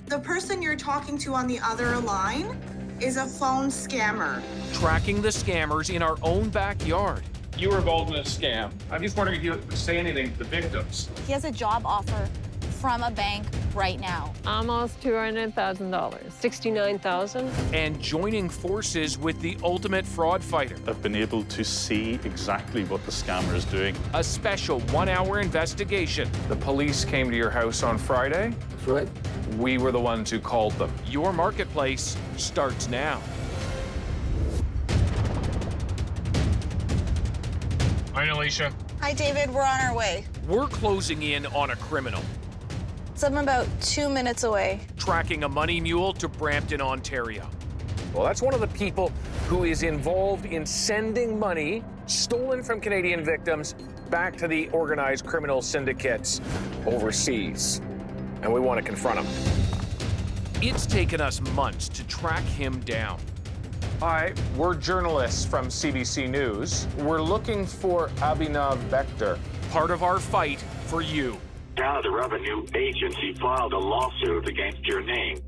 The person you're talking to on the other line is a phone scammer. Tracking the scammers in our own backyard. You were involved in a scam. I'm just wondering if you would say anything to the victims. He has a job offer from a bank right now. Almost $200,000. $69,000. And joining forces with the ultimate fraud fighter. I've been able to see exactly what the scammer is doing. A special 1-hour investigation. The police came to your house on Friday. That's right. We were the ones who called them. Your Marketplace starts now. Hi, Alicia. Hi, David. We're on our way. We're closing in on a criminal. I'm about 2 minutes away. Tracking a money mule to Brampton, Ontario. Well, that's one of the people who is involved in sending money stolen from Canadian victims back to the organized criminal syndicates overseas. And we want to confront him. It's taken us months to track him down. Hi, we're journalists from CBC News. We're looking for Abhinav Vector. Part of our fight for you. Canada Revenue Agency filed a lawsuit against your name.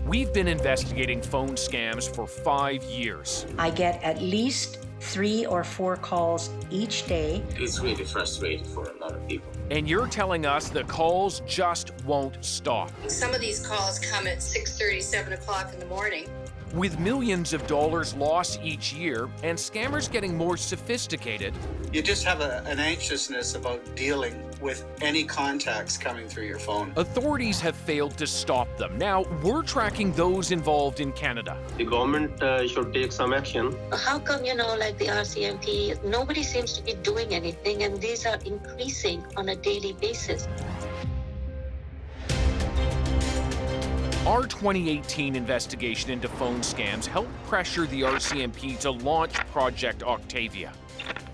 We've been investigating phone scams for 5 years. I get at least 3 or 4 calls each day. It's really frustrating for a lot of people. And you're telling us the calls just won't stop. Some of these calls come at 6:30, 7 o'clock in the morning. With millions of dollars lost each year and scammers getting more sophisticated, you just have an anxiousness about dealing with any contacts coming through your phone. Authorities have failed to stop them. Now we're tracking those involved in Canada. The government should take some action. How come, like the RCMP, nobody seems to be doing anything, and these are increasing on a daily basis? Our 2018 investigation into phone scams helped pressure the RCMP to launch Project Octavia.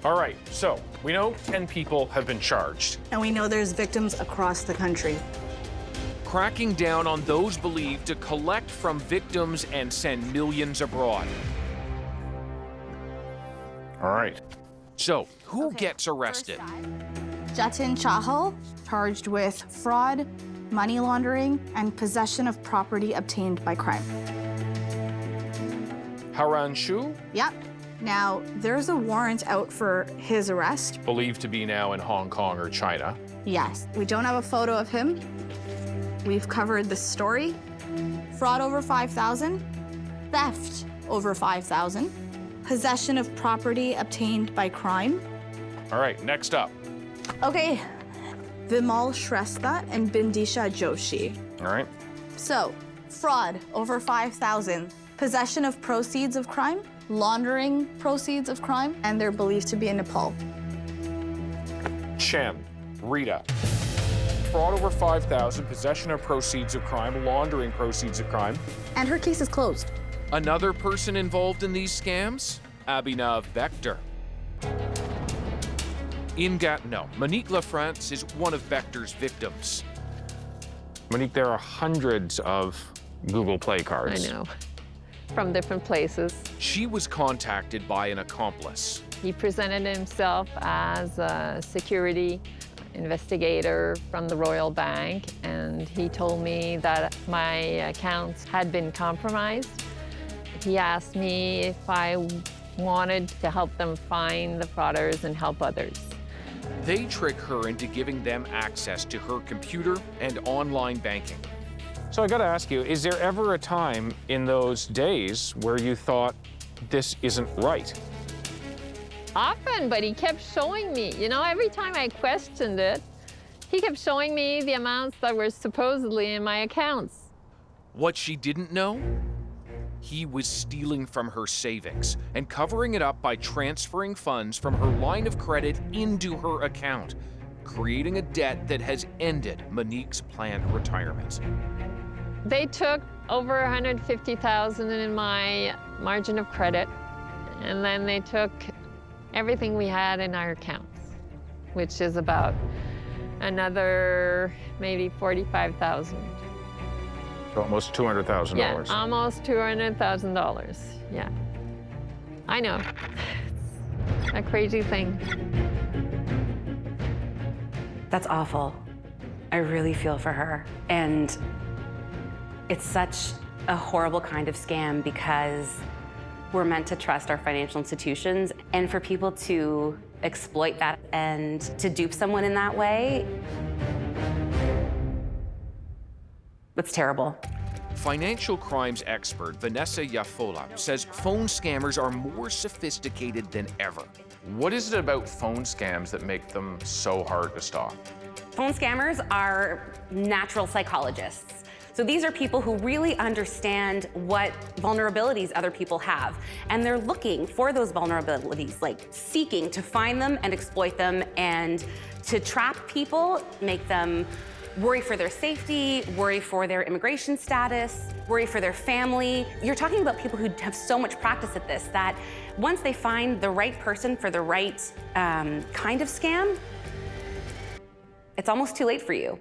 All right, so we know 10 people have been charged. And we know there's victims across the country. Cracking down on those believed to collect from victims and send millions abroad. All right. So, who gets arrested? Jatin Chahal, charged with fraud, money laundering, and possession of property obtained by crime. Haran Shu, Yep. Now, there's a warrant out for his arrest. believed to be now in Hong Kong or China. Yes. We don't have a photo of him. We've covered the story. Fraud over 5,000, theft over 5,000, possession of property obtained by crime. All right, next up. Okay, Vimal Shrestha and Bindisha Joshi. All right. So, fraud over 5,000, possession of proceeds of crime, laundering proceeds of crime, and they're believed to be in Nepal. Chen, Rita. Fraud over 5,000, possession of proceeds of crime, laundering proceeds of crime. And her case is closed. Another person involved in these scams? Abhinav Vector. Monique LaFrance is one of Vector's victims. Monique, there are hundreds of Google Play I cards. know. From different places. She was contacted by an accomplice. He presented himself as a security investigator from the Royal Bank, and he told me that my accounts had been compromised. He asked me if I wanted to help them find the frauders and help others. They trick her into giving them access to her computer and online banking. So I gotta ask you, is there ever a time in those days where you thought, this isn't right? Often, but he kept showing me. Every time I questioned it, he kept showing me the amounts that were supposedly in my accounts. What she didn't know? He was stealing from her savings and covering it up by transferring funds from her line of credit into her account, creating a debt that has ended Monique's planned retirement. They took over $150,000 in my margin of credit, and then they took everything we had in our accounts, which is about another maybe $45,000. So almost $200,000. Yeah, almost $200,000. Yeah, I know. It's a crazy thing. That's awful. I really feel for her. And It's such a horrible kind of scam because we're meant to trust our financial institutions, and for people to exploit that and to dupe someone in that way, it's terrible. Financial crimes expert Vanessa Yafola says phone scammers are more sophisticated than ever. What is it about phone scams that make them so hard to stop? Phone scammers are natural psychologists. So these are people who really understand what vulnerabilities other people have. And they're looking for those vulnerabilities, like seeking to find them and exploit them and to trap people, make them worry for their safety, worry for their immigration status, worry for their family. You're talking about people who have so much practice at this that once they find the right person for the right kind of scam, it's almost too late for you.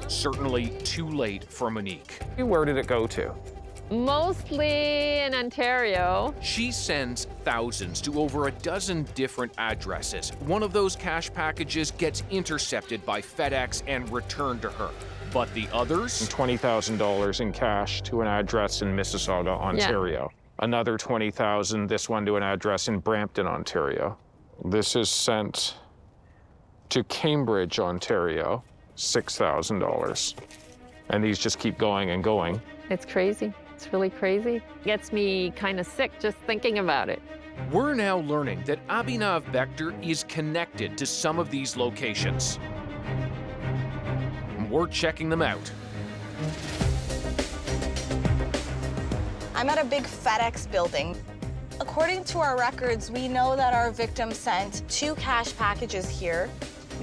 Certainly too late for Monique. Where did it go to? Mostly in Ontario. She sends thousands to over a dozen different addresses. One of those cash packages gets intercepted by FedEx and returned to her. But the others? $20,000 in cash to an address in Mississauga, Ontario. Yeah. Another $20,000, this one to an address in Brampton, Ontario. This is sent to Cambridge, Ontario, $6,000. And these just keep going and going. It's crazy. It's really crazy. It gets me kind of sick just thinking about it. We're now learning that Abhinav Vector is connected to some of these locations. We're checking them out. I'm at a big FedEx building. According to our records, we know that our victim sent 2 cash packages here,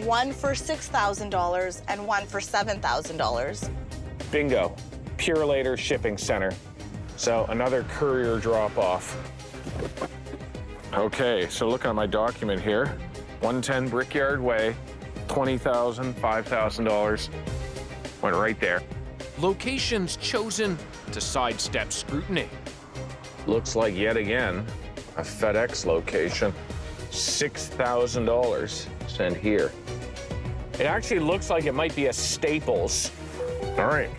one for $6,000 and one for $7,000. Bingo. Pure Later Shipping Center. So another courier drop-off. Okay, so look on my document here. 110 Brickyard Way, $20,000, $5,000. Went right there. Locations chosen to sidestep scrutiny. Looks like yet again a FedEx location. $6,000 sent here. It actually looks like it might be a Staples. All right.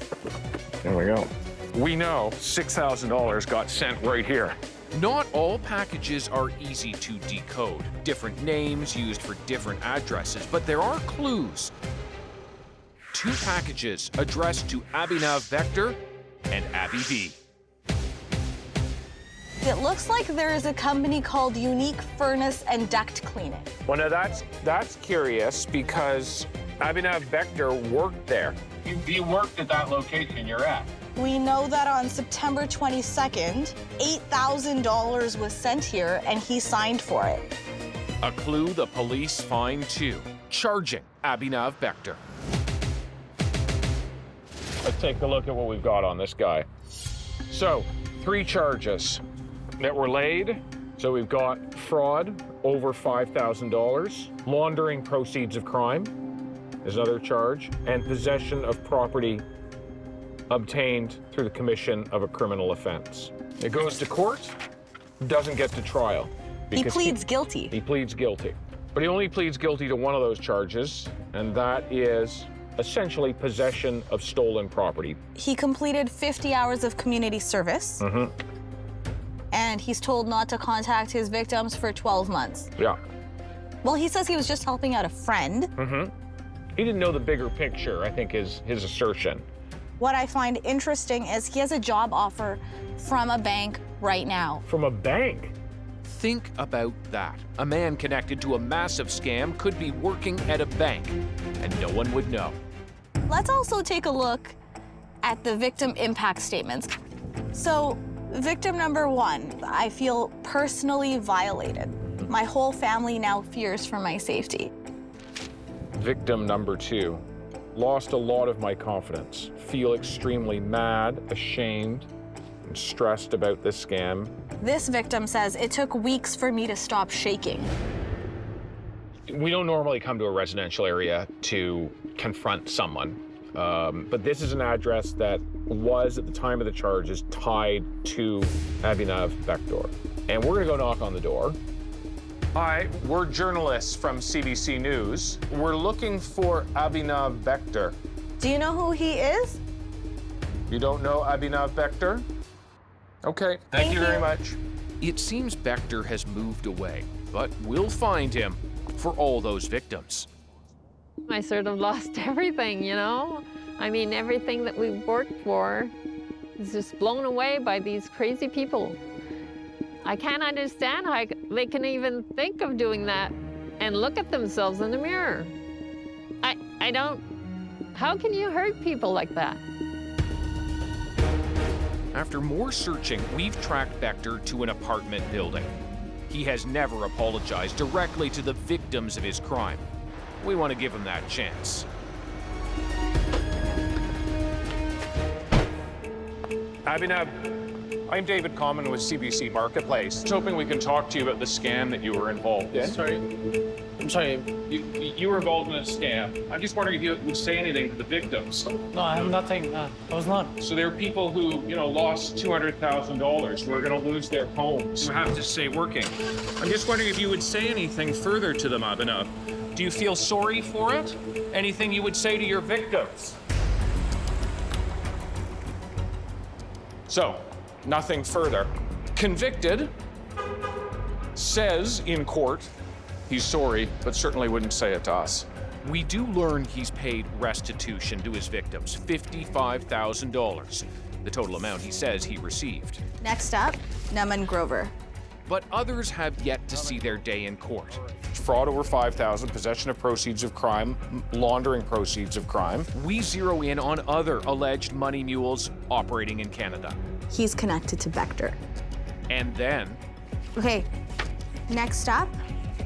There we go. We know $6,000 got sent right here. Not all packages are easy to decode. Different names used for different addresses, but there are clues. 2 packages addressed to Abhinav Vector and Abby B. It looks like there is a company called Unique Furnace and Duct Cleaning. Well, now that's curious because Abhinav Vector worked there. You worked at that location you're at. We know that on September 22nd, $8,000 was sent here and he signed for it. A clue the police find too, charging Abhinav Vector. Let's take a look at what we've got on this guy. So, 3 charges that were laid. So we've got fraud, over $5,000, laundering proceeds of crime is another charge, and possession of property obtained through the commission of a criminal offense. It goes to court, doesn't get to trial. He pleads guilty. He pleads guilty. But he only pleads guilty to one of those charges, and that is essentially possession of stolen property. He completed 50 hours of community service. And he's told not to contact his victims for 12 months. Yeah. Well, he says he was just helping out a friend. He didn't know the bigger picture, I think, is his assertion. What I find interesting is he has a job offer from a bank right now. From a bank? Think about that. A man connected to a massive scam could be working at a bank, and no one would know. Let's also take a look at the victim impact statements. So, victim number 1, I feel personally violated. My whole family now fears for my safety. Victim number 2, lost a lot of my confidence. Feel extremely mad, ashamed, and stressed about this scam. This victim says it took weeks for me to stop shaking. We don't normally come to a residential area to confront someone, but this is an address that was, at the time of the charges, tied to Abhinav Vector. And we're gonna go knock on the door. Hi, we're journalists from CBC News. We're looking for Abhinav Vector. Do you know who he is? You don't know Abhinav Bector? Okay, thank you very much. It seems Bector has moved away, but we'll find him for all those victims. I sort of lost everything, you know? I mean, everything that we worked for is just blown away by these crazy people. I can't understand how they can even think of doing that and look at themselves in the mirror. I don't, how can you hurt people like that? After more searching, we've tracked Bector to an apartment building. He has never apologized directly to the victims of his crime. We want to give him that chance. Abhinav, I'm David Common with CBC Marketplace. I was hoping we can talk to you about the scam that you were involved in. I'm sorry, you were involved in a scam. I'm just wondering if you would say anything to the victims. No, I have nothing. I was not. So there are people who, lost $200,000, who are going to lose their homes, who have to stay working. I'm just wondering if you would say anything further to them, Abhinav. Do you feel sorry for it? Anything you would say to your victims? So, nothing further. Convicted, says in court he's sorry, but certainly wouldn't say it to us. We do learn he's paid restitution to his victims, $55,000, the total amount he says he received. Next up, Naman Grover. But others have yet to see their day in court. Fraud over $5,000, possession of proceeds of crime, laundering proceeds of crime. We zero in on other alleged money mules operating in Canada. He's connected to Bector. And then... Okay, next up,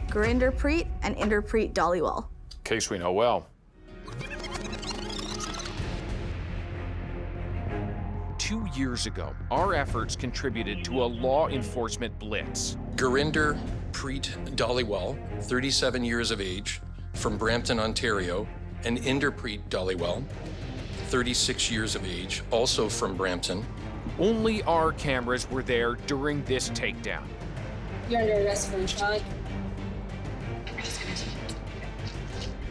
Gurinder Preet and Inderpreet Dhaliwal. Case we know well. 2 years ago, our efforts contributed to a law enforcement blitz. Gurinder Preet Dhaliwal, 37 years of age, from Brampton, Ontario, and Inderpreet Dhaliwal, 36 years of age, also from Brampton. Only our cameras were there during this takedown. You're under arrest for fraud.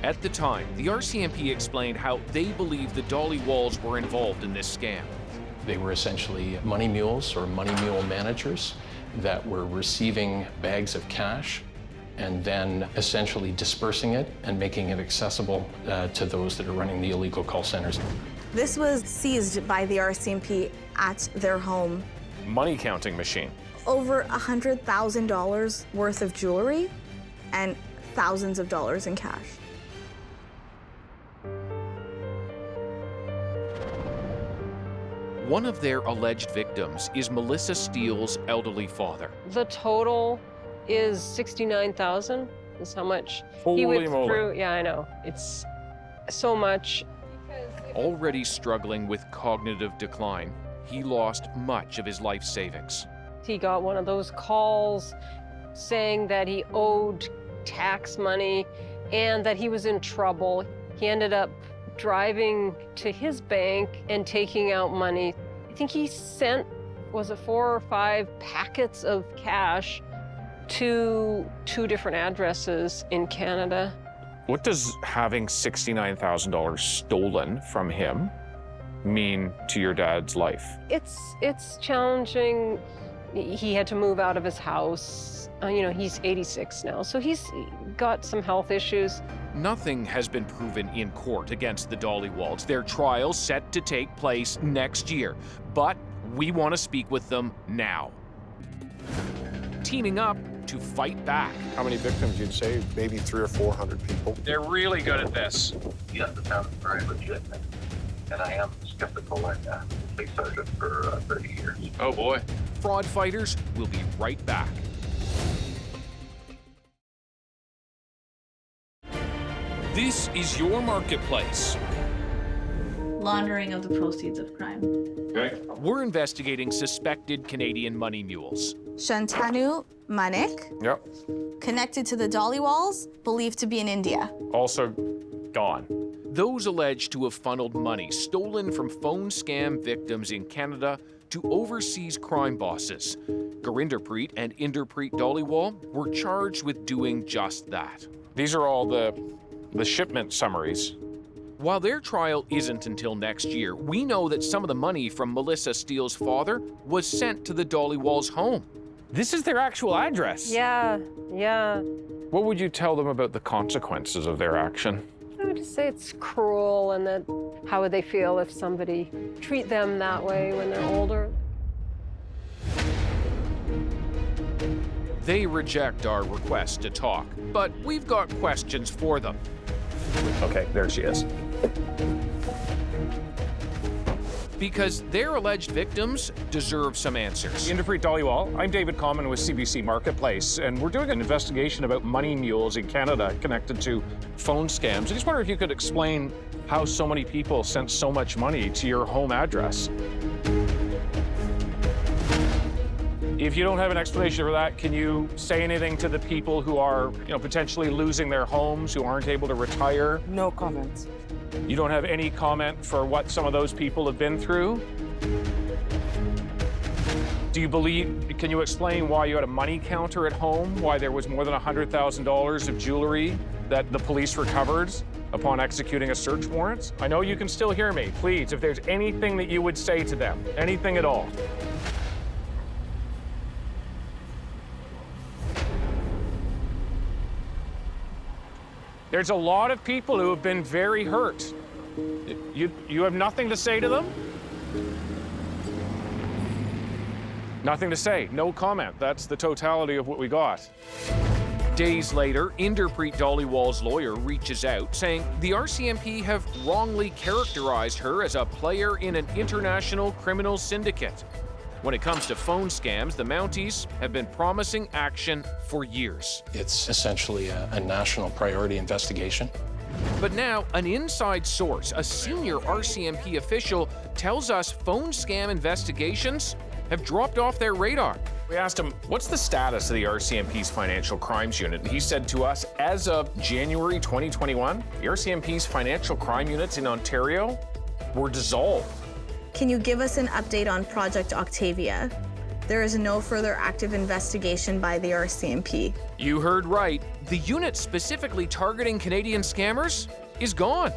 At the time, the RCMP explained how they believed the Dhaliwals were involved in this scam. They were essentially money mules or money mule managers that were receiving bags of cash and then essentially dispersing it and making it accessible to those that are running the illegal call centers. This was seized by the RCMP at their home. Money counting machine. Over $100,000 worth of jewelry and thousands of dollars in cash. One of their alleged victims is Melissa Steele's elderly father. The total is $69,000 is how much he Holy withdrew. moly. Yeah, I know. It's so much. Already struggling with cognitive decline, he lost much of his life savings. He got one of those calls saying that he owed tax money and that he was in trouble. He ended up driving to his bank and taking out money. I think he sent, was it 4 or 5 packets of cash to 2 different addresses in Canada. What does having $69,000 stolen from him mean to your dad's life? It's challenging. He had to move out of his house. He's 86 now, so he's got some health issues. Nothing has been proven in court against the Dhaliwals. Their trial set to take place next year, but we want to speak with them now. Teaming up to fight back. How many victims you'd say? Maybe 300 or 400 people. They're really good at this. Yes, it sounds very legitimate. And I am skeptical and police sergeant for 30 years. Oh boy. Fraud Fighters will be right back. This is your marketplace. Laundering of the proceeds of crime. Okay. We're investigating suspected Canadian money mules. Shantanu Manik, Yep. connected to the Dhaliwals, believed to be in India. Also gone. Those alleged to have funneled money stolen from phone scam victims in Canada to overseas crime bosses. Gurinder Preet and Inderpreet Dhaliwal were charged with doing just that. These are all the shipment summaries While their trial isn't until next year, we know that some of the money from Melissa Steele's father was sent to the Dollywalls' home. This is their actual address. Yeah. What would you tell them about the consequences of their action? I would just say it's cruel, and that how would they feel if somebody treat them that way when they're older? They reject our request to talk, but we've got questions for them. Okay, there she is. Because their alleged victims deserve some answers. Inderpreet Dhaliwal, I'm David Common with CBC Marketplace, and we're doing an investigation about money mules in Canada connected to phone scams. I just wonder if you could explain how so many people sent so much money to your home address. If you don't have an explanation for that, can you say anything to the people who are, potentially losing their homes, who aren't able to retire? No comments. You don't have any comment for what some of those people have been through? Can you explain why you had a money counter at home, why there was more than $100,000 of jewelry that the police recovered upon executing a search warrant? I know you can still hear me. Please, if there's anything that you would say to them, anything at all. There's a lot of people who have been very hurt. You have nothing to say to them? Nothing to say, no comment. That's the totality of what we got. Days later, Inderpreet Dhaliwal's lawyer reaches out, saying the RCMP have wrongly characterized her as a player in an international criminal syndicate. When it comes to phone scams, the Mounties have been promising action for years. It's essentially a national priority investigation. But now, an inside source, a senior RCMP official, tells us phone scam investigations have dropped off their radar. We asked him, what's the status of the RCMP's Financial Crimes Unit? And he said to us, as of January 2021, the RCMP's Financial Crime Units in Ontario were dissolved. Can you give us an update on Project Octavia? There is no further active investigation by the RCMP. You heard right. The unit specifically targeting Canadian scammers is gone.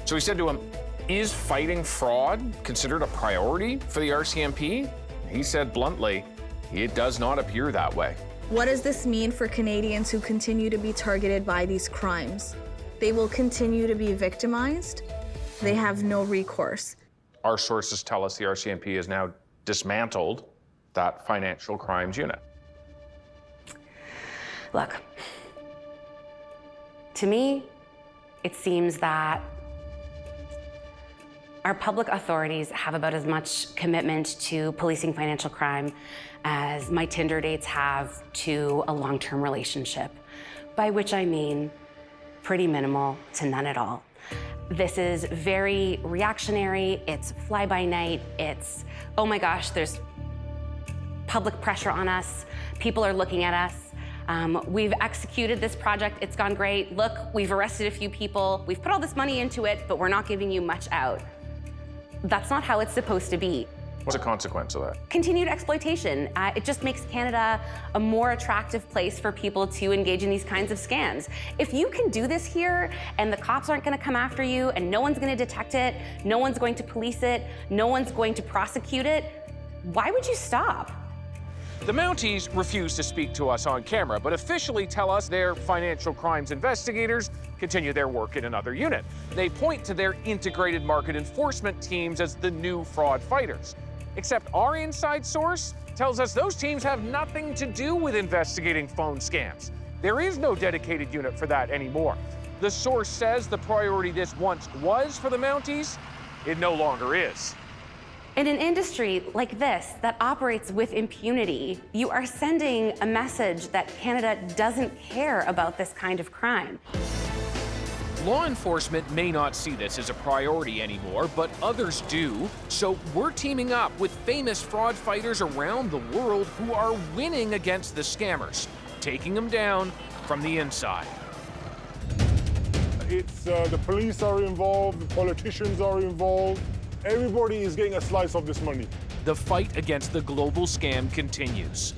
So we said to him, is fighting fraud considered a priority for the RCMP? He said bluntly, it does not appear that way. What does this mean for Canadians who continue to be targeted by these crimes? They will continue to be victimized. They have no recourse. Our sources tell us the RCMP has now dismantled that financial crimes unit. Look, to me, it seems that our public authorities have about as much commitment to policing financial crime as my Tinder dates have to a long-term relationship, by which I mean pretty minimal to none at all. This is very reactionary, it's fly-by-night, it's, oh my gosh, there's public pressure on us, people are looking at us. We've executed this project, it's gone great. Look, we've arrested a few people, we've put all this money into it, but we're not giving you much out. That's not how it's supposed to be. What's the consequence of that? Continued exploitation. It just makes Canada a more attractive place for people to engage in these kinds of scams. If you can do this here and the cops aren't going to come after you and no one's going to detect it, no one's going to police it, no one's going to prosecute it, why would you stop? The Mounties refuse to speak to us on camera, but officially tell us their financial crimes investigators continue their work in another unit. They point to their integrated market enforcement teams as the new fraud fighters. Except our inside source tells us those teams have nothing to do with investigating phone scams. There is no dedicated unit for that anymore. The source says the priority this once was for the Mounties, it no longer is. In an industry like this that operates with impunity, you are sending a message that Canada doesn't care about this kind of crime. Law enforcement may not see this as a priority anymore, but others do. So we're teaming up with famous fraud fighters around the world who are winning against the scammers, taking them down from the inside. It's the police are involved, the politicians are involved. Everybody is getting a slice of this money. The fight against the global scam continues.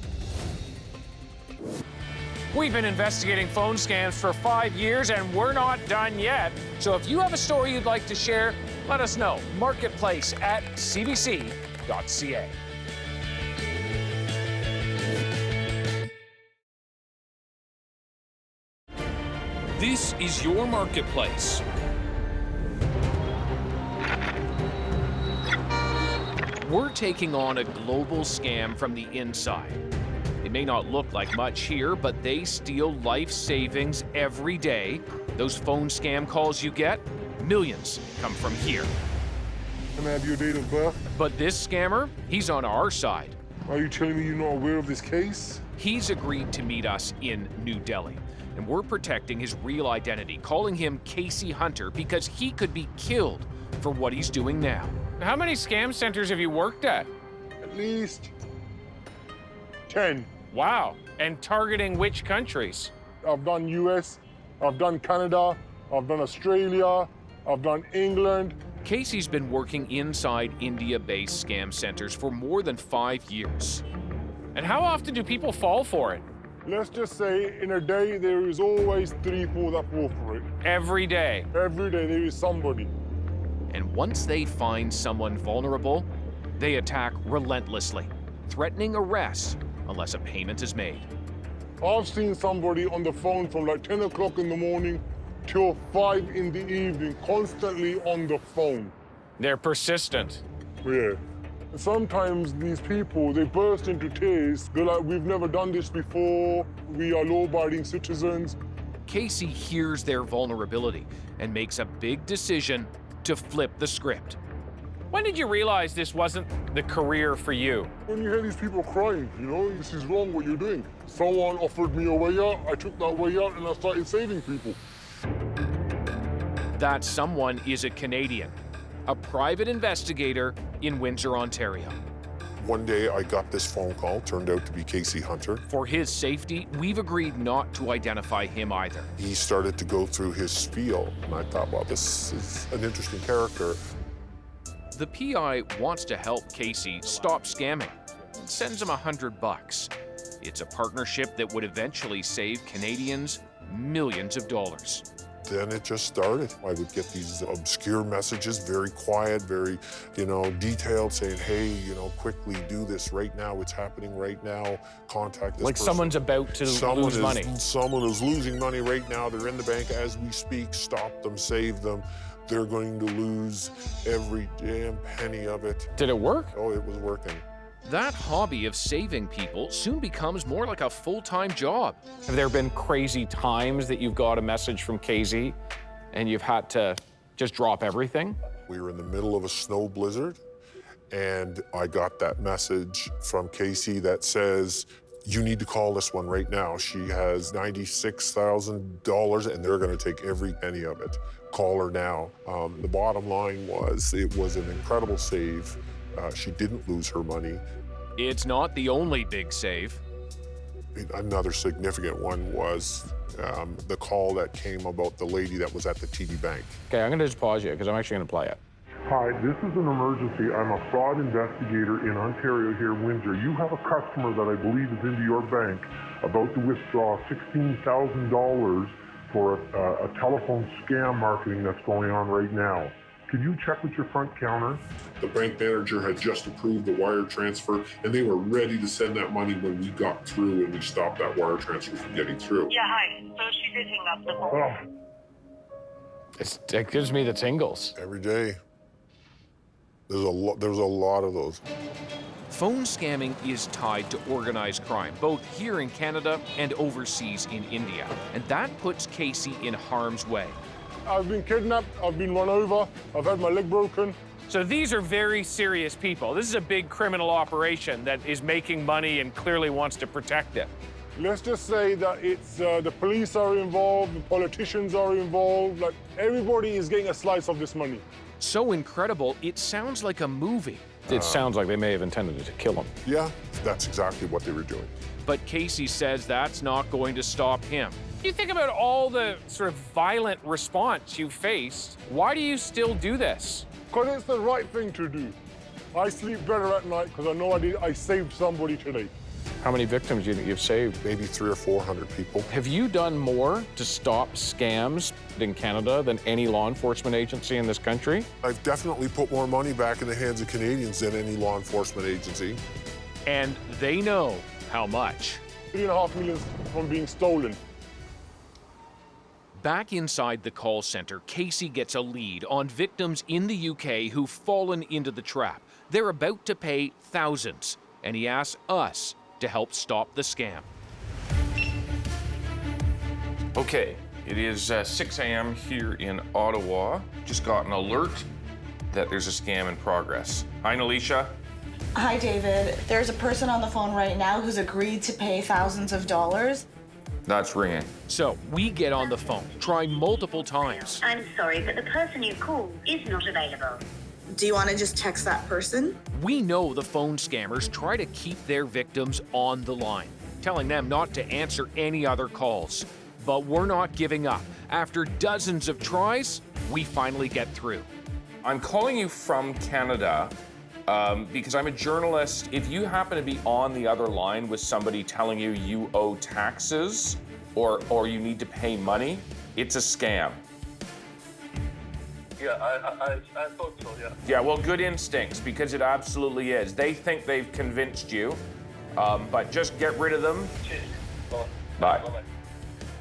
We've been investigating phone scams for 5 years, and we're not done yet. So if you have a story you'd like to share, let us know. Marketplace@CBC.ca. This is your marketplace. We're taking on a global scam from the inside. It may not look like much here, but they steal life savings every day. Those phone scam calls you get, millions come from here. Can I have your date of birth? But this scammer, he's on our side. Are you telling me you're not aware of this case? He's agreed to meet us in New Delhi, and we're protecting his real identity, calling him Casey Hunter because he could be killed for what he's doing now. How many scam centers have you worked at? At least 10. Wow. And targeting which countries? I've done US, I've done Canada, I've done Australia, I've done England. Casey's been working inside India-based scam centers for more than 5 years. And how often do people fall for it? Let's just say in a day, there is always 3-4 that fall for it. Every day? Every day there is somebody. And once they find someone vulnerable, they attack relentlessly, threatening arrest unless a payment is made. I've seen somebody on the phone from like 10 o'clock in the morning till 5 in the evening, constantly on the phone. They're persistent. Yeah. Sometimes these people, they burst into tears. They're like, we've never done this before. We are law-abiding citizens. Casey hears their vulnerability and makes a big decision to flip the script. When did you realize this wasn't the career for you? When you hear these people crying, you know, this is wrong what you're doing. Someone offered me a way out, I took that way out and I started saving people. That someone is a Canadian, a private investigator in Windsor, Ontario. One day I got this phone call, turned out to be Casey Hunter. For his safety, we've agreed not to identify him either. He started to go through his spiel, and I thought, well, this is an interesting character. The PI wants to help Casey stop scamming. Sends him $100. It's a partnership that would eventually save Canadians millions of dollars. Then it just started. I would get these obscure messages, very quiet, very, detailed, saying, hey, quickly do this right now. It's happening right now. Contact this Like person. someone's about to lose money. Someone is losing money right now. They're in the bank as we speak. Stop them, save them. They're going to lose every damn penny of it. Did it work? Oh, it was working. That hobby of saving people soon becomes more like a full-time job. Have there been crazy times that you've got a message from Casey and you've had to just drop everything? We were in the middle of a snow blizzard, and I got that message from Casey that says, you need to call this one right now. She has $96,000, and they're going to take every penny of it. Call her now. The bottom line was, it was an incredible save. She didn't lose her money. It's not the only big save. Another significant one was the call that came about the lady that was at the TD Bank. Okay, I'm going to just pause you because I'm actually going to play it. Hi, this is an emergency. I'm a fraud investigator in Ontario here, Windsor. You have a customer that I believe is into your bank about to withdraw $16,000 for a telephone scam marketing that's going on right now. Can you check with your front counter? The bank manager had just approved the wire transfer, and they were ready to send that money when we got through and we stopped that wire transfer from getting through. Yeah, hi. So she did hang up the phone. It gives me the tingles. Every day. There's a lot of those. Phone scamming is tied to organized crime, both here in Canada and overseas in India. And that puts Casey in harm's way. I've been kidnapped, I've been run over, I've had my leg broken. So these are very serious people. This is a big criminal operation that is making money and clearly wants to protect it. Let's just say that it's the police are involved, the politicians are involved, like everybody is getting a slice of this money. So incredible, it sounds like a movie. It sounds like they may have intended to kill him. Yeah, that's exactly what they were doing. But Casey says that's not going to stop him. You think about all the sort of violent response you faced. Why do you still do this? Because it's the right thing to do. I sleep better at night because I know I saved somebody today. How many victims do you think you've saved? Maybe 300 or 400 people. Have you done more to stop scams in Canada than any law enforcement agency in this country? I've definitely put more money back in the hands of Canadians than any law enforcement agency. And they know how much. $3.5 million from being stolen. Back inside the call center, Casey gets a lead on victims in the UK who've fallen into the trap. They're about to pay thousands, and he asks us to help stop the scam. Okay, it is 6 a.m. here in Ottawa. Just got an alert that there's a scam in progress. Hi, Alicia. Hi, David. There's a person on the phone right now who's agreed to pay thousands of dollars. That's ringing. So we get on the phone, try multiple times. I'm sorry, but the person you called is not available. Do you want to just text that person? We know the phone scammers try to keep their victims on the line, telling them not to answer any other calls. But we're not giving up. After dozens of tries, we finally get through. I'm calling you from Canada because I'm a journalist. If you happen to be on the other line with somebody telling you you owe taxes or you need to pay money, it's a scam. Yeah, I thought so, yeah. Yeah, well, good instincts, because it absolutely is. They think they've convinced you, but just get rid of them. Bye.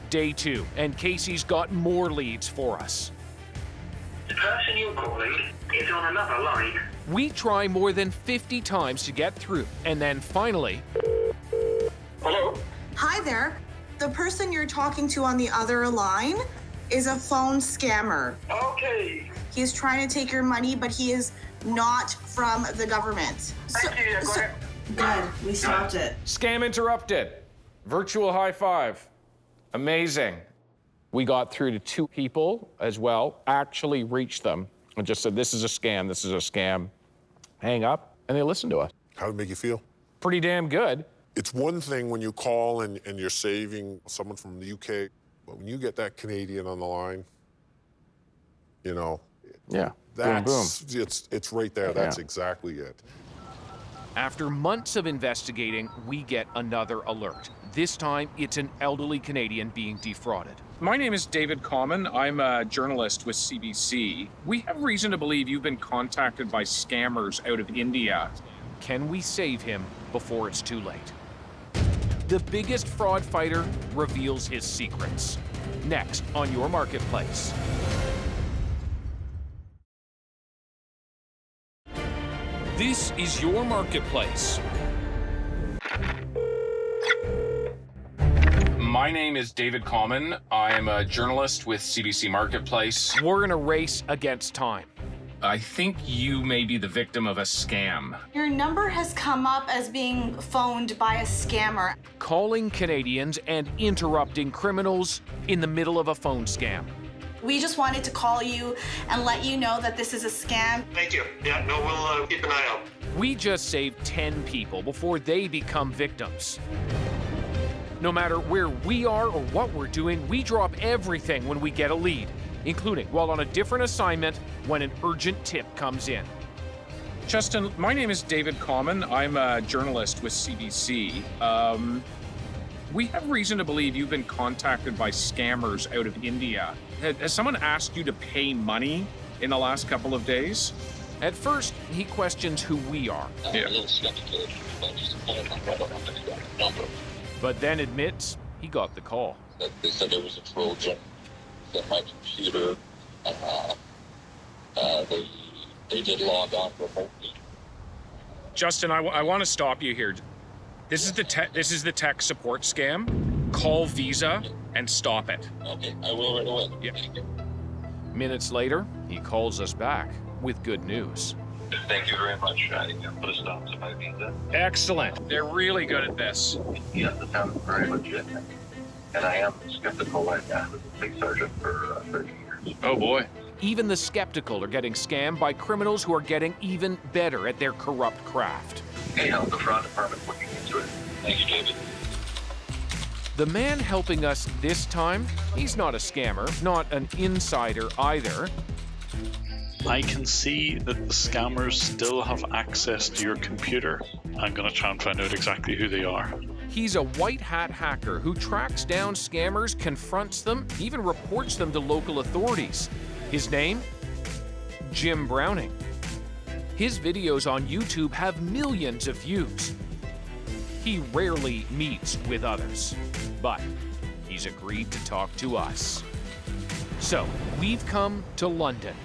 Day 2, and Casey's got more leads for us. The person you're calling is on another line. We try more than 50 times to get through, and then finally... Hello? Hi there. The person you're talking to on the other line is a phone scammer. Okay. He's trying to take your money, but he is not from the government. Good, we stopped it. Scam interrupted. Virtual high five. Amazing. We got through to 2 people as well, actually reached them and just said, this is a scam, this is a scam. Hang up, and they listened to us. How did it make you feel? Pretty damn good. It's one thing when you call and you're saving someone from the UK, but when you get that Canadian on the line, you know, yeah, that's, boom, boom. It's right there. That's exactly it. After months of investigating, we get another alert. This time, it's an elderly Canadian being defrauded. My name is David Common. I'm a journalist with CBC. We have reason to believe you've been contacted by scammers out of India. Can we save him before it's too late? The biggest fraud fighter reveals his secrets. Next on Your Marketplace. This is Your Marketplace. My name is David Common. I'm a journalist with CBC Marketplace. We're in a race against time. I think you may be the victim of a scam. Your number has come up as being phoned by a scammer. Calling Canadians and interrupting criminals in the middle of a phone scam. We just wanted to call you and let you know that this is a scam. Thank you. Yeah, no, we'll keep an eye out. We just saved 10 people before they become victims. No matter where we are or what we're doing, we drop everything when we get a lead, including while on a different assignment when an urgent tip comes in. Justin, my name is David Common. I'm a journalist with CBC. We have reason to believe you've been contacted by scammers out of India. Has someone asked you to pay money in the last couple of days? At first, he questions who we are. Yeah. But then admits he got the call. They said there was a Trojan in my computer. They did log on remotely. Justin, I want to stop you here. This is the tech support scam. Call Visa and stop it. Okay, I will right away. Yeah. Minutes later, he calls us back with good news. Thank you very much. I put a stop to my Visa. Excellent. They're really good at this. Yes, it sounds very legit. And I am skeptical. I was a police sergeant for 30 years. Oh boy. Even the skeptical are getting scammed by criminals who are getting even better at their corrupt craft. Hey, how's the fraud department looking into it? Thanks, David. The man helping us this time, he's not a scammer, not an insider either. I can see that the scammers still have access to your computer. I'm going to try and find out exactly who they are. He's a white hat hacker who tracks down scammers, confronts them, even reports them to local authorities. His name? Jim Browning. His videos on YouTube have millions of views. He rarely meets with others, but he's agreed to talk to us. So, we've come to London.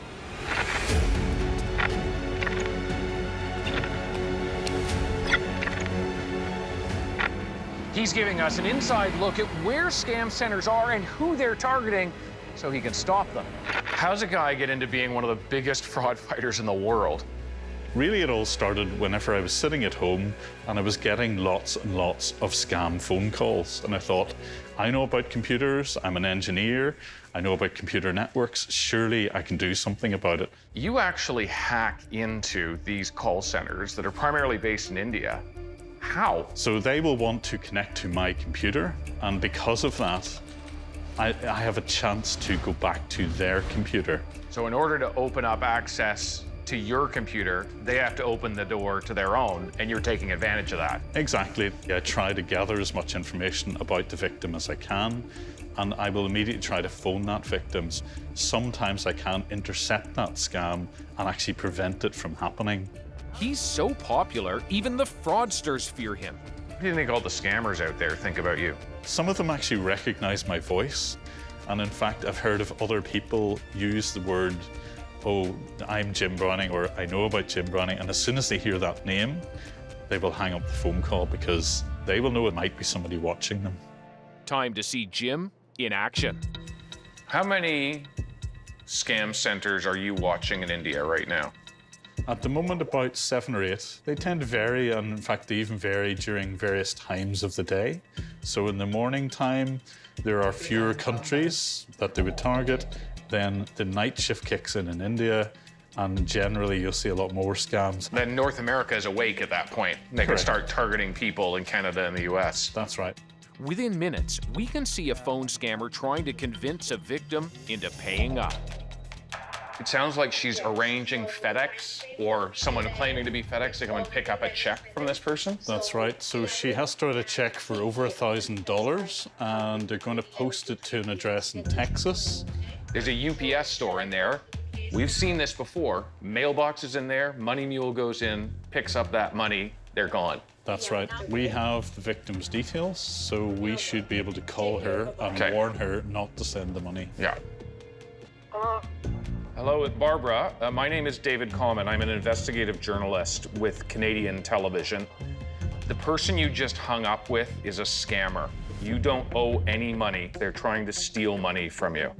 He's giving us an inside look at where scam centers are and who they're targeting so he can stop them. How's a guy get into being one of the biggest fraud fighters in the world? Really, it all started whenever I was sitting at home and I was getting lots and lots of scam phone calls. And I thought, I know about computers, I'm an engineer, I know about computer networks, surely I can do something about it. You actually hack into these call centers that are primarily based in India. How? So they will want to connect to my computer, and because of that, I have a chance to go back to their computer. So in order to open up access to your computer, they have to open the door to their own, and you're taking advantage of that. Exactly. I try to gather as much information about the victim as I can, and I will immediately try to phone that victim. Sometimes I can intercept that scam and actually prevent it from happening. He's so popular, even the fraudsters fear him. What do you think all the scammers out there think about you? Some of them actually recognize my voice, and in fact, I've heard of other people use the word, oh, I'm Jim Browning, or I know about Jim Browning, and as soon as they hear that name, they will hang up the phone call because they will know it might be somebody watching them. Time to see Jim in action. How many scam centers are you watching in India right now? At the moment, about 7 or 8. They tend to vary, and in fact, they even vary during various times of the day. So in the morning time, there are fewer countries that they would target. Then the night shift kicks in India, and generally you'll see a lot more scams. Then North America is awake at that point. They can start targeting people in Canada and the US. That's right. Within minutes, we can see a phone scammer trying to convince a victim into paying up. It sounds like she's arranging FedEx or someone claiming to be FedEx to come and pick up a check from this person? That's right. So she has to write a check for over $1,000, and they're going to post it to an address in Texas. There's a UPS store in there. We've seen this before. Mailbox is in there, Money Mule goes in, picks up that money, they're gone. That's right. We have the victim's details, so we should be able to call her and warn her not to send the money. Yeah. Hello, with Barbara. My name is David Coleman. I'm an investigative journalist with Canadian Television. The person you just hung up with is a scammer. You don't owe any money. They're trying to steal money from you.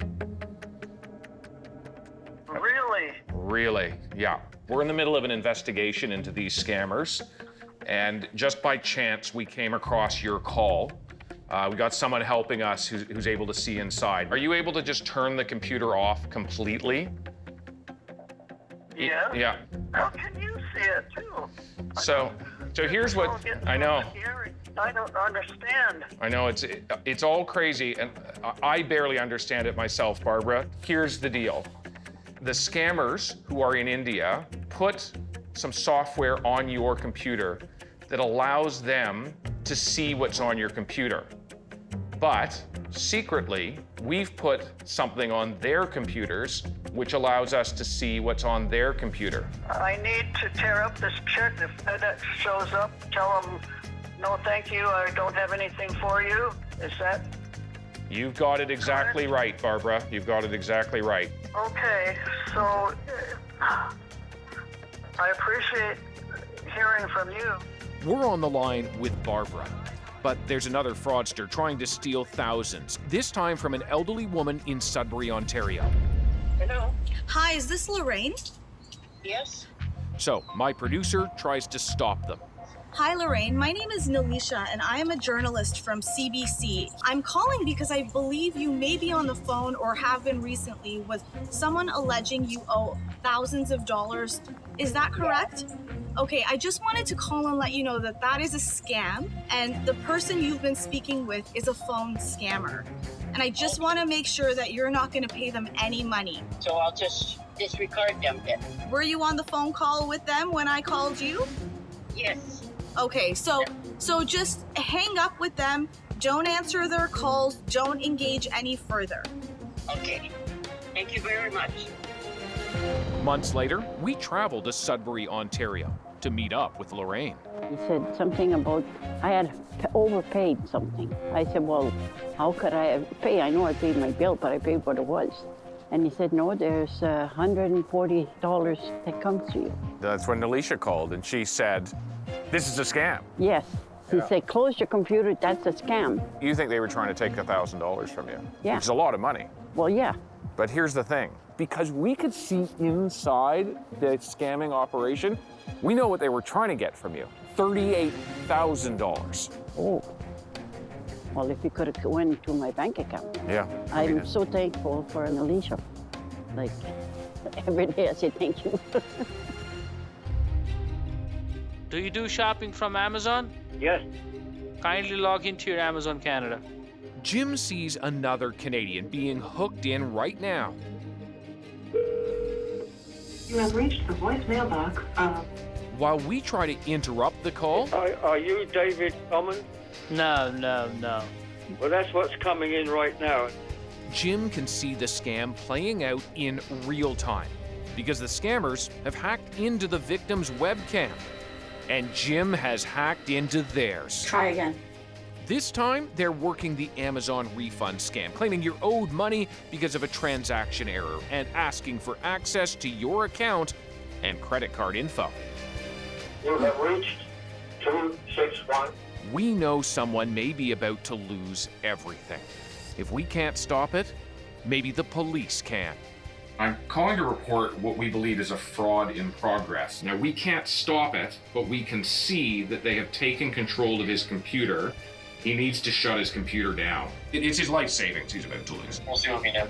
Really? Really, yeah. We're in the middle of an investigation into these scammers, and just by chance, we came across your call. We got someone helping us who's able to see inside. Are you able to just turn the computer off completely? Yeah? Yeah. How can you see it, too? So here's what, I know. I don't understand. I know, it's all crazy, and I barely understand it myself, Barbara. Here's the deal. The scammers who are in India put some software on your computer that allows them to see what's on your computer. But secretly, we've put something on their computers which allows us to see what's on their computer. I need to tear up this check. If FedEx shows up, tell them, no thank you, I don't have anything for you. Is that? You've got it exactly right, Barbara. You've got it exactly right. Okay, so I appreciate hearing from you. We're on the line with Barbara, but there's another fraudster trying to steal thousands, this time from an elderly woman in Sudbury, Ontario. Hello? Hi, is this Lorraine? Yes? So my producer tries to stop them. Hi, Lorraine. My name is Nelisha, and I am a journalist from CBC. I'm calling because I believe you may be on the phone or have been recently with someone alleging you owe thousands of dollars. Is that correct? Okay, I just wanted to call and let you know that that is a scam, and the person you've been speaking with is a phone scammer. And I just want to make sure that you're not going to pay them any money. So I'll just disregard them then. Were you on the phone call with them when I called you? Yes. Okay, so So just hang up with them, don't answer their calls, don't engage any further. Okay. Thank you very much. Months later, we traveled to Sudbury, Ontario to meet up with Lorraine. He said something about I had overpaid something. I said, well, how could I pay? I know I paid my bill, but I paid what it was. And he said, no, there's $140 that comes to you. That's when Alicia called, and she said, this is a scam. Yes. He said, close your computer, that's a scam. You think they were trying to take $1,000 from you? Yeah. Which is a lot of money. Well, yeah. But here's the thing. Because we could see inside the scamming operation, we know what they were trying to get from you. $38,000. Oh. Well, if you could have went to my bank account. Yeah. I'm so thankful for an Alicia. Like, every day I say thank you. Do you do shopping from Amazon? Yes. Kindly log into your Amazon Canada. Jim sees another Canadian being hooked in right now. You have reached the voicemail box of... While we try to interrupt the call... Are you David Common? No. Well, that's what's coming in right now. Jim can see the scam playing out in real time because the scammers have hacked into the victim's webcam. And Jim has hacked into theirs. Try again. This time, they're working the Amazon refund scam, claiming you're owed money because of a transaction error and asking for access to your account and credit card info. You have reached 261. We know someone may be about to lose everything. If we can't stop it, maybe the police can. I'm calling to report what we believe is a fraud in progress. Now, we can't stop it, but we can see that they have taken control of his computer. He needs to shut his computer down. It's his life savings he's about to lose. We'll see what we do.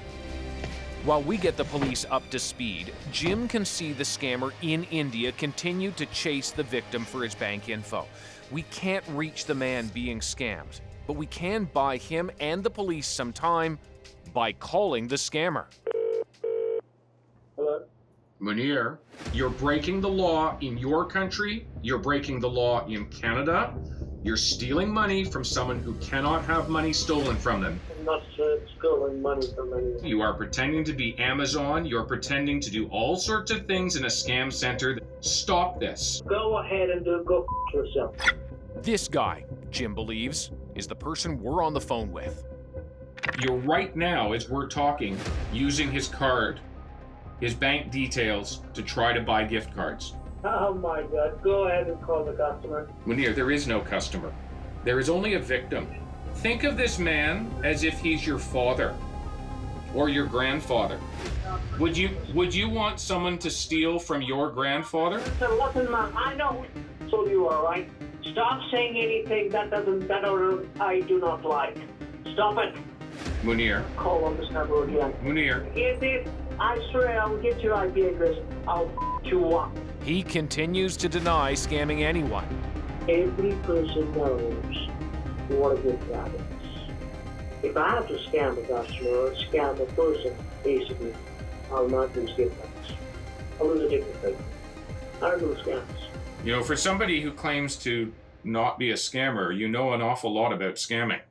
While we get the police up to speed, Jim can see the scammer in India continue to chase the victim for his bank info. We can't reach the man being scammed, but we can buy him and the police some time by calling the scammer. Hello? Munir, you're breaking the law in your country, you're breaking the law in Canada, you're stealing money from someone who cannot have money stolen from them. I'm not stealing money from anyone. You are pretending to be Amazon, you're pretending to do all sorts of things in a scam center. Stop this. Go ahead and go yourself. This guy, Jim believes, is the person we're on the phone with. You're right now, as we're talking, using his card, his bank details to try to buy gift cards. Oh my God, go ahead and call the customer. Munir, there is no customer. There is only a victim. Think of this man as if he's your father or your grandfather. Would you want someone to steal from your grandfather? Listen, man, I know who you are, right? Stop saying anything that I do not like. Stop it. Munir. Call on this number again. Munir. I swear I'll get your IP address. I'll you up. He continues to deny scamming anyone. Every person knows what a good job is. If I have to scam a customer or scam a person, basically, I'll not lose gift cards. I'll lose a different thing. I don't lose scams. You know, for somebody who claims to not be a scammer, you know an awful lot about scamming.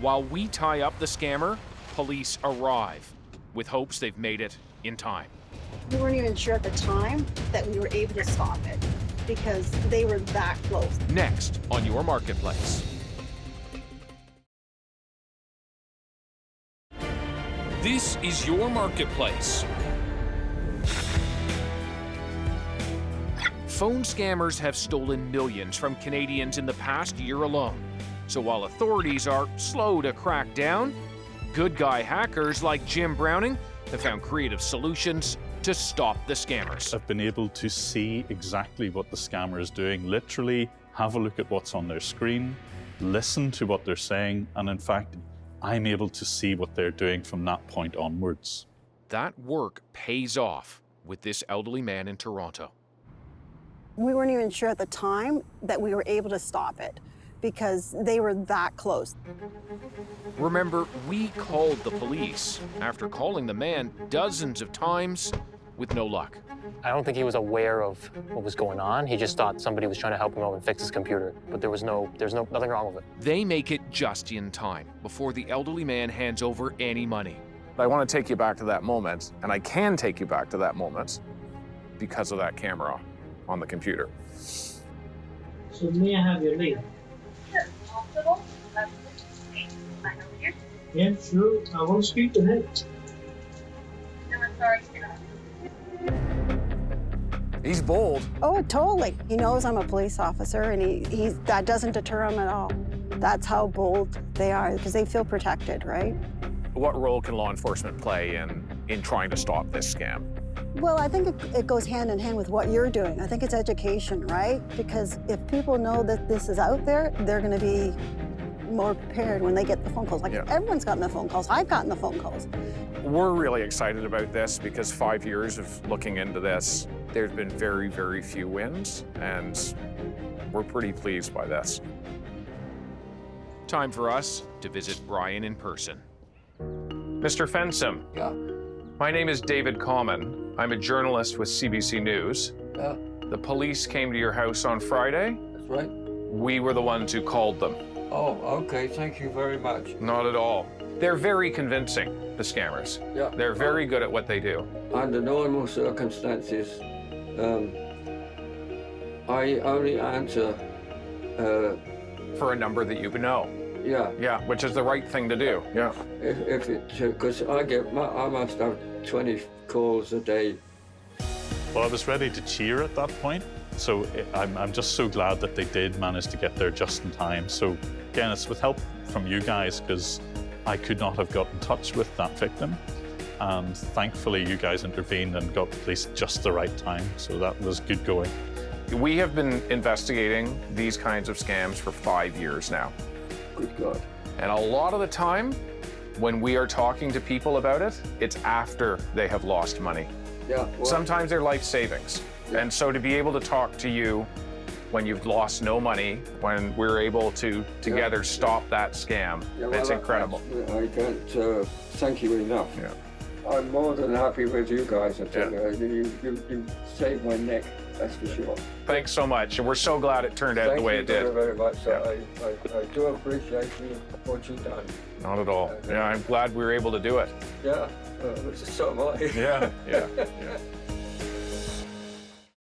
While we tie up the scammer, police arrive with hopes they've made it in time. We weren't even sure at the time that we were able to stop it because they were that close. Next on Your Marketplace. This is Your Marketplace. Phone scammers have stolen millions from Canadians in the past year alone. So while authorities are slow to crack down, good guy hackers like Jim Browning have found creative solutions to stop the scammers. I've been able to see exactly what the scammer is doing, literally have a look at what's on their screen, listen to what they're saying, and in fact, I'm able to see what they're doing from that point onwards. That work pays off with this elderly man in Toronto. We weren't even sure at the time that we were able to stop it because they were that close. Remember, we called the police. After calling the man dozens of times, with no luck. I don't think he was aware of what was going on. He just thought somebody was trying to help him out and fix his computer, but there's nothing wrong with it. They make it just in time before the elderly man hands over any money. I want to take you back to that moment, and I can take you back to that moment because of that camera on the computer. So may I have your name? Sure. Hospital. Yeah, sure. I want to speak to him. No, I'm sorry. He's bold. Oh, totally. He knows I'm a police officer, and that doesn't deter him at all. That's how bold they are, because they feel protected, right? What role can law enforcement play in trying to stop this scam? Well, I think it goes hand in hand with what you're doing. I think it's education, right? Because if people know that this is out there, they're going to be more prepared when they get the phone calls. Like, everyone's gotten the phone calls. I've gotten the phone calls. We're really excited about this because 5 years of looking into this, there's been very, very few wins, and we're pretty pleased by this. Time for us to visit Brian in person. Mr. Fensom. Yeah. My name is David Common. I'm a journalist with CBC News. Yeah. The police came to your house on Friday. That's right. We were the ones who called them. Oh, okay. Thank you very much. Not at all. They're very convincing, the scammers. Yeah. They're very good at what they do. Under normal circumstances, I only answer for a number that you know. Yeah. Yeah, which is the right thing to do. Yeah. If it, because I must have 20 calls a day. Well, I was ready to cheer at that point. So I'm just so glad that they did manage to get there just in time. So again, it's with help from you guys, because I could not have got in touch with that victim. And thankfully, you guys intervened and got the police just the right time. So that was good going. We have been investigating these kinds of scams for 5 years now. Good God. And a lot of the time, when we are talking to people about it, it's after they have lost money. Yeah. Well, sometimes they're life savings. Yeah. And so to be able to talk to you when you've lost no money, when we're able to together stop that scam, it's incredible. I can't thank you enough. Yeah. I'm more than happy with you guys. I think you saved my neck, that's for sure. Thanks so much, and we're so glad it turned out the way it did. Thank you very much. I do appreciate what you've done. Not at all. Yeah, I'm glad we were able to do it. Yeah, so am I. Yeah.